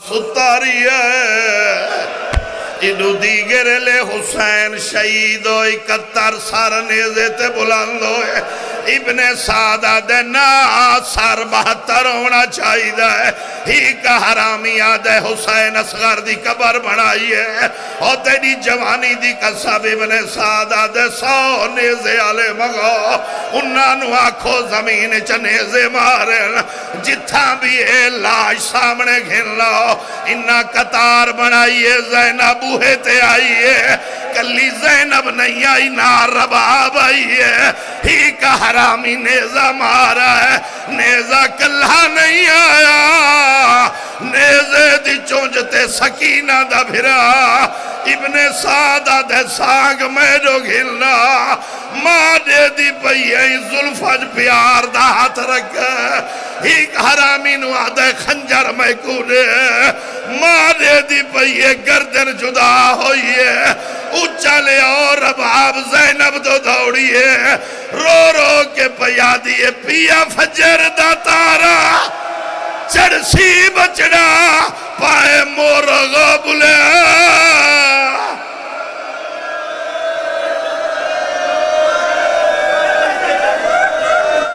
سُتاری ہے انو دیگر لے حسین شہید ہوئی 71 سار نیزے تے بلند ہوئے ابن سعدہ دینا سار 72 ہونا چاہی ہے ہی کا حرامی آدھے حسین اصغر دی قبر بنائی ہے اور تیری جوانی دی قصب ابن سعدہ دے 100 نیزے آلے مگو انہوں آکھو زمین چنیزے مارے جتھا بھی اے لاش سامنے گھن لو انہا قطار بنائی ہے زینب بوہے تے آئی ہے کلی زینب نہیں آئی نار رباب آئی ہے ہی کا حرامی نیزہ مارا ہے نیزہ کلہ نہیں آیا نیزے دی چونجتے سکینہ دا بھرا ابن سعدہ دے سانگ میڈو گھلنا ماں دے دی پئی ظلفج پیار دا ہاتھ رکھا ایک حرامی نو آدھے خنجر میں کودے ماں دے دی پئی گردن جدا ہوئی ہے اچھلے اور رباب زینب دو دوڑی ہے رو رو کے پیا دیئے پیا فجر دا تارا چڑسی بچڑا پائے مورغا بلے